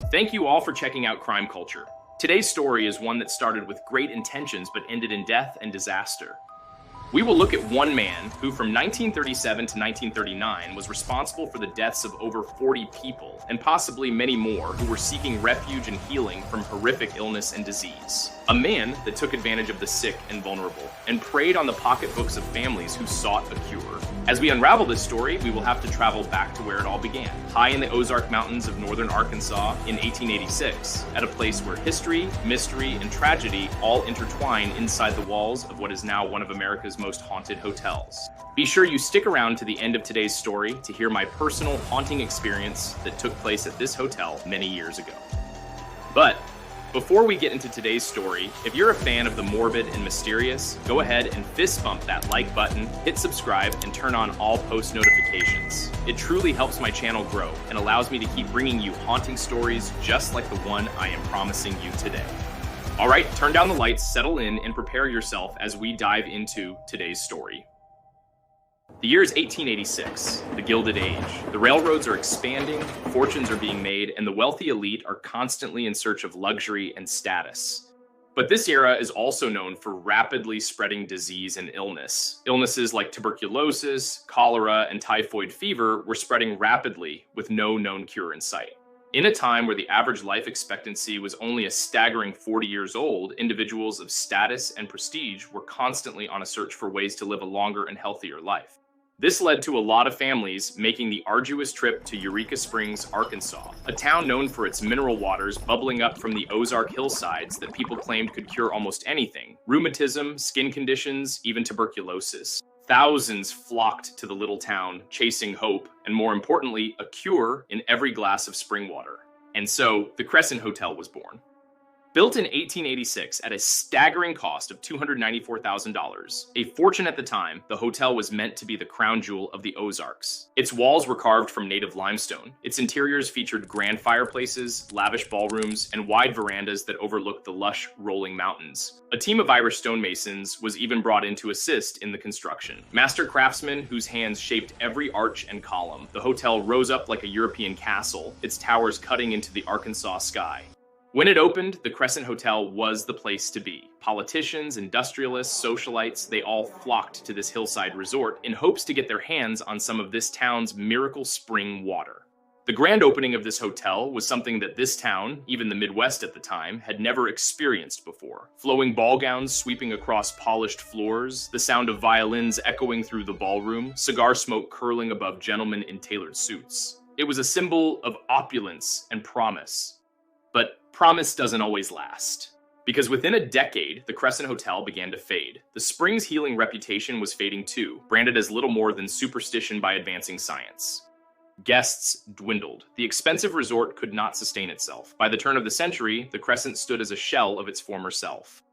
Thank you all for checking out Crime Culture. Today's story is one that started with great intentions but ended in death and disaster. We will look at one man who from 1937 to 1939 was responsible for the deaths of over 40 people and possibly many more who were seeking refuge and healing from horrific illness and disease. A man that took advantage of the sick and vulnerable and preyed on the pocketbooks of families who sought a cure. As we unravel this story, we will have to travel back to where it all began, high in the Ozark Mountains of northern Arkansas in 1886, at a place where history, mystery, and tragedy all intertwine inside the walls of what is now one of America's most haunted hotels. Be sure you stick around to the end of today's story to hear my personal haunting experience that took place at this hotel many years ago. But before we get into today's story, if you're a fan of the morbid and mysterious, go ahead and fist bump that like button, hit subscribe, and turn on all post notifications. It truly helps my channel grow and allows me to keep bringing you haunting stories just like the one I am promising you today. All right, turn down the lights, settle in, and prepare yourself as we dive into today's story. The year is 1886, the Gilded Age. The railroads are expanding, fortunes are being made, and the wealthy elite are constantly in search of luxury and status. But this era is also known for rapidly spreading disease and illness. Illnesses like tuberculosis, cholera, and typhoid fever were spreading rapidly with no known cure in sight. In a time where the average life expectancy was only a staggering 40 years old, individuals of status and prestige were constantly on a search for ways to live a longer and healthier life. This led to a lot of families making the arduous trip to Eureka Springs, Arkansas, a town known for its mineral waters bubbling up from the Ozark hillsides that people claimed could cure almost anything: rheumatism, skin conditions, even tuberculosis. Thousands flocked to the little town, chasing hope, and more importantly, a cure in every glass of spring water. And so, the Crescent Hotel was born. Built in 1886 at a staggering cost of $294,000, a fortune at the time, the hotel was meant to be the crown jewel of the Ozarks. Its walls were carved from native limestone. Its interiors featured grand fireplaces, lavish ballrooms, and wide verandas that overlooked the lush, rolling mountains. A team of Irish stonemasons was even brought in to assist in the construction. Master craftsmen whose hands shaped every arch and column. The hotel rose up like a European castle, its towers cutting into the Arkansas sky. When it opened, the Crescent Hotel was the place to be. Politicians, industrialists, socialites, they all flocked to this hillside resort in hopes to get their hands on some of this town's miracle spring water. The grand opening of this hotel was something that this town, even the Midwest at the time, had never experienced before. Flowing ball gowns sweeping across polished floors, the sound of violins echoing through the ballroom, cigar smoke curling above gentlemen in tailored suits. It was a symbol of opulence and promise. But promise doesn't always last. Because within a decade, the Crescent Hotel began to fade. The Springs' healing reputation was fading too, branded as little more than superstition by advancing science. Guests dwindled. The expensive resort could not sustain itself. By the turn of the century, the Crescent stood as a shell of its former self.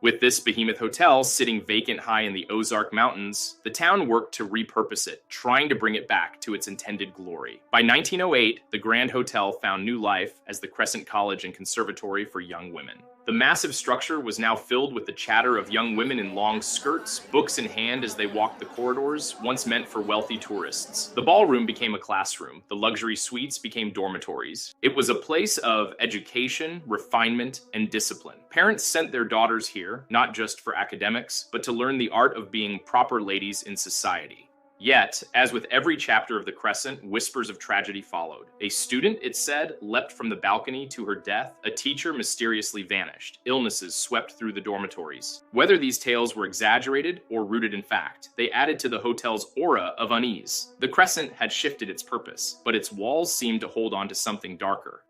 With this behemoth hotel sitting vacant high in the Ozark Mountains, the town worked to repurpose it, trying to bring it back to its intended glory. By 1908, the Grand Hotel found new life as the Crescent College and Conservatory for Young Women. The massive structure was now filled with the chatter of young women in long skirts, books in hand as they walked the corridors, once meant for wealthy tourists. The ballroom became a classroom. The luxury suites became dormitories. It was a place of education, refinement, and discipline. Parents sent their daughters here, not just for academics, but to learn the art of being proper ladies in society. Yet, as with every chapter of the Crescent, whispers of tragedy followed. A student, it said, leapt from the balcony to her death. A teacher mysteriously vanished. Illnesses swept through the dormitories. Whether these tales were exaggerated or rooted in fact, they added to the hotel's aura of unease. The Crescent had shifted its purpose, but its walls seemed to hold on to something darker.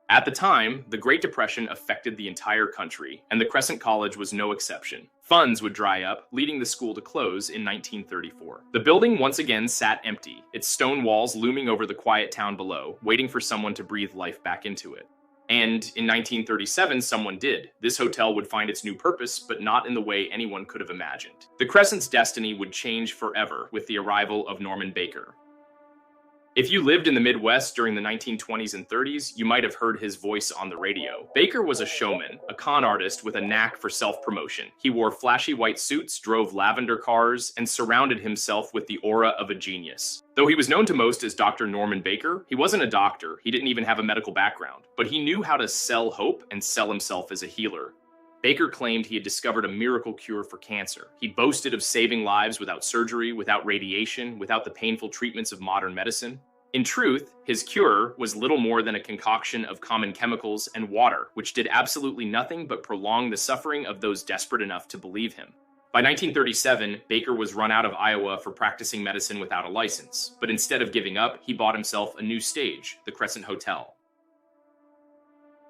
At the time, the Great Depression affected the entire country, and the Crescent College was no exception. Funds would dry up, leading the school to close in 1934. The building once again sat empty, its stone walls looming over the quiet town below, waiting for someone to breathe life back into it. And in 1937, someone did. This hotel would find its new purpose, but not in the way anyone could have imagined. The Crescent's destiny would change forever with the arrival of Norman Baker. If you lived in the Midwest during the 1920s and 30s, you might have heard his voice on the radio. Baker was a showman, a con artist with a knack for self-promotion. He wore flashy white suits, drove lavender cars, and surrounded himself with the aura of a genius. Though he was known to most as Dr. Norman Baker, he wasn't a doctor, he didn't even have a medical background, but he knew how to sell hope and sell himself as a healer. Baker claimed he had discovered a miracle cure for cancer. He boasted of saving lives without surgery, without radiation, without the painful treatments of modern medicine. In truth, his cure was little more than a concoction of common chemicals and water, which did absolutely nothing but prolong the suffering of those desperate enough to believe him. By 1937, Baker was run out of Iowa for practicing medicine without a license, but instead of giving up, he bought himself a new stage, the Crescent Hotel.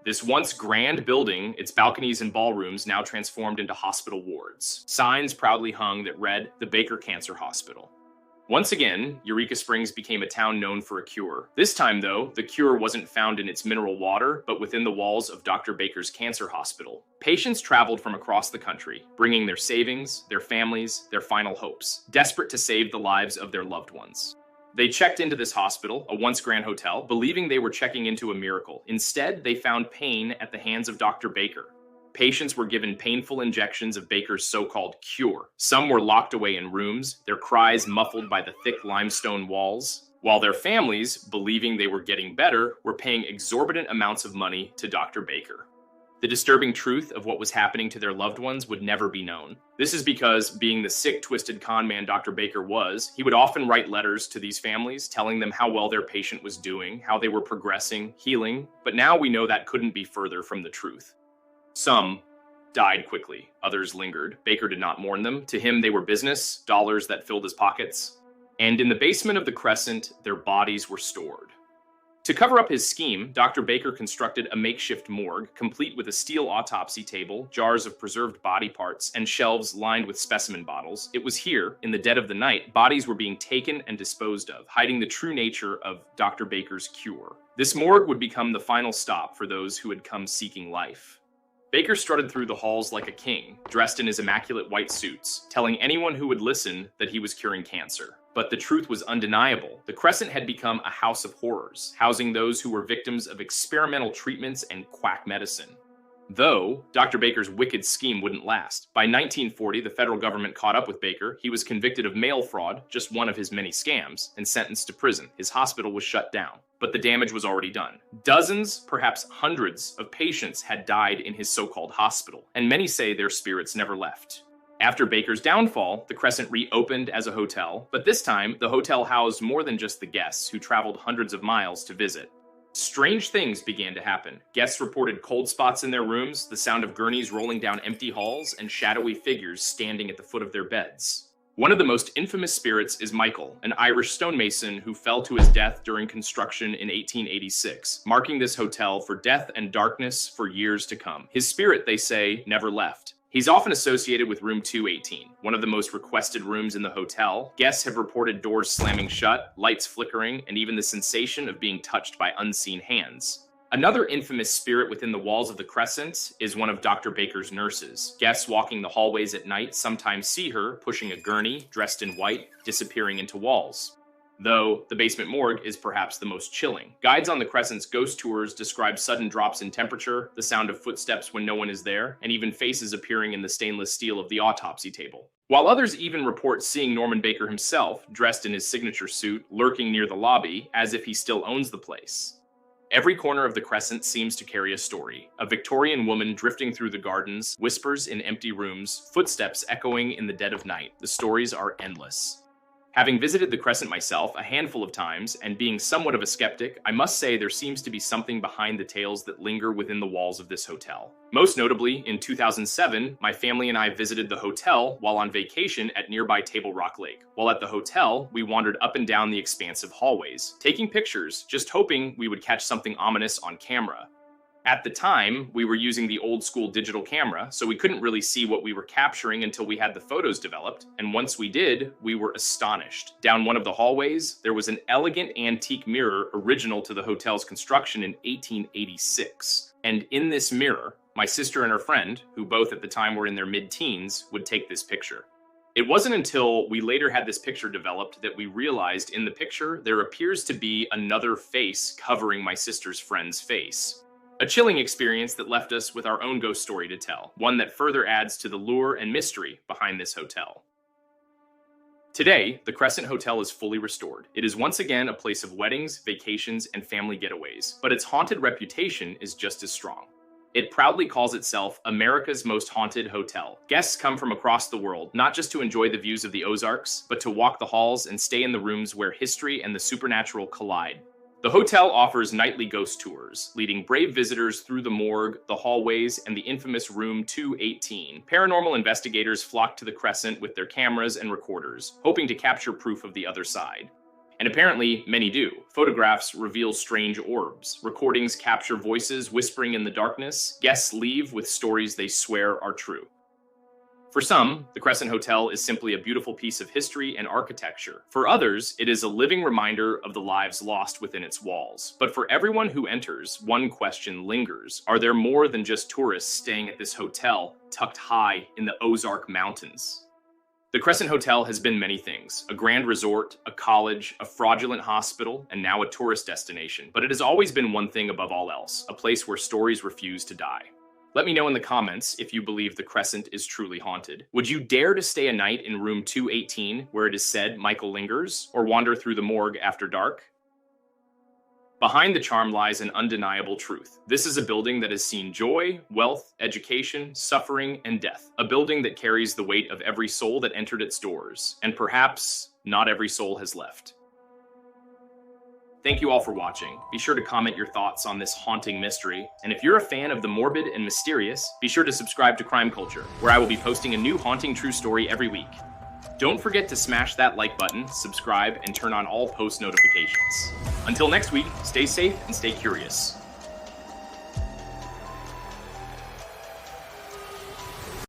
This once grand building, its balconies and ballrooms now transformed into hospital wards. Signs proudly hung that read, "The Baker Cancer Hospital." Once again, Eureka Springs became a town known for a cure. This time, though, the cure wasn't found in its mineral water, but within the walls of Dr. Baker's cancer hospital. Patients traveled from across the country, bringing their savings, their families, their final hopes, desperate to save the lives of their loved ones. They checked into this hospital, a once grand hotel, believing they were checking into a miracle. Instead, they found pain at the hands of Dr. Baker. Patients were given painful injections of Baker's so-called cure. Some were locked away in rooms, their cries muffled by the thick limestone walls, while their families, believing they were getting better, were paying exorbitant amounts of money to Dr. Baker. The disturbing truth of what was happening to their loved ones would never be known. This is because, being the sick, twisted con man Dr. Baker was, he would often write letters to these families telling them how well their patient was doing, how they were progressing, healing, but now we know that couldn't be further from the truth. Some died quickly, others lingered. Baker did not mourn them. To him, they were business, dollars that filled his pockets. And in the basement of the Crescent, their bodies were stored. To cover up his scheme, Dr. Baker constructed a makeshift morgue, complete with a steel autopsy table, jars of preserved body parts, and shelves lined with specimen bottles. It was here, in the dead of the night, bodies were being taken and disposed of, hiding the true nature of Dr. Baker's cure. This morgue would become the final stop for those who had come seeking life. Baker strutted through the halls like a king, dressed in his immaculate white suits, telling anyone who would listen that he was curing cancer. But the truth was undeniable. The Crescent had become a house of horrors, housing those who were victims of experimental treatments and quack medicine. Though Dr. Baker's wicked scheme wouldn't last. By 1940, the federal government caught up with Baker. He was convicted of mail fraud, just one of his many scams, and sentenced to prison. His hospital was shut down, but the damage was already done. Dozens, perhaps hundreds, of patients had died in his so-called hospital, and many say their spirits never left. After Baker's downfall, the Crescent reopened as a hotel, but this time, the hotel housed more than just the guests who traveled hundreds of miles to visit. Strange things began to happen. Guests reported cold spots in their rooms, the sound of gurneys rolling down empty halls, and shadowy figures standing at the foot of their beds. One of the most infamous spirits is Michael, an Irish stonemason who fell to his death during construction in 1886, marking this hotel for death and darkness for years to come. His spirit, they say, never left. He's often associated with room 218, one of the most requested rooms in the hotel. Guests have reported doors slamming shut, lights flickering, and even the sensation of being touched by unseen hands. Another infamous spirit within the walls of the Crescent is one of Dr. Baker's nurses. Guests walking the hallways at night sometimes see her pushing a gurney, dressed in white, disappearing into walls. Though the basement morgue is perhaps the most chilling. Guides on the Crescent's ghost tours describe sudden drops in temperature, the sound of footsteps when no one is there, and even faces appearing in the stainless steel of the autopsy table. While others even report seeing Norman Baker himself, dressed in his signature suit, lurking near the lobby, as if he still owns the place. Every corner of the Crescent seems to carry a story. A Victorian woman drifting through the gardens, whispers in empty rooms, footsteps echoing in the dead of night. The stories are endless. Having visited the Crescent myself a handful of times, and being somewhat of a skeptic, I must say there seems to be something behind the tales that linger within the walls of this hotel. Most notably, in 2007, my family and I visited the hotel while on vacation at nearby Table Rock Lake. While at the hotel, we wandered up and down the expansive hallways, taking pictures, just hoping we would catch something ominous on camera. At the time, we were using the old school digital camera, so we couldn't really see what we were capturing until we had the photos developed, and once we did, we were astonished. Down one of the hallways, there was an elegant antique mirror original to the hotel's construction in 1886. And in this mirror, my sister and her friend, who both at the time were in their mid-teens, would take this picture. It wasn't until we later had this picture developed that we realized in the picture there appears to be another face covering my sister's friend's face. A chilling experience that left us with our own ghost story to tell, one that further adds to the lure and mystery behind this hotel. Today, the Crescent Hotel is fully restored. It is once again a place of weddings, vacations, and family getaways, but its haunted reputation is just as strong. It proudly calls itself America's most haunted hotel. Guests come from across the world, not just to enjoy the views of the Ozarks, but to walk the halls and stay in the rooms where history and the supernatural collide. The hotel offers nightly ghost tours, leading brave visitors through the morgue, the hallways, and the infamous room 218. Paranormal investigators flock to the Crescent with their cameras and recorders, hoping to capture proof of the other side. And apparently, many do. Photographs reveal strange orbs. Recordings capture voices whispering in the darkness. Guests leave with stories they swear are true. For some, the Crescent Hotel is simply a beautiful piece of history and architecture. For others, it is a living reminder of the lives lost within its walls. But for everyone who enters, one question lingers. Are there more than just tourists staying at this hotel, tucked high in the Ozark Mountains? The Crescent Hotel has been many things: a grand resort, a college, a fraudulent hospital, and now a tourist destination. But it has always been one thing above all else, a place where stories refuse to die. Let me know in the comments if you believe the Crescent is truly haunted. Would you dare to stay a night in room 218, where it is said Michael lingers, or wander through the morgue after dark? Behind the charm lies an undeniable truth. This is a building that has seen joy, wealth, education, suffering, and death. A building that carries the weight of every soul that entered its doors, and perhaps not every soul has left. Thank you all for watching. Be sure to comment your thoughts on this haunting mystery. And if you're a fan of the morbid and mysterious, be sure to subscribe to Crime Culture, where I will be posting a new haunting true story every week. Don't forget to smash that like button, subscribe, and turn on all post notifications. Until next week, stay safe and stay curious.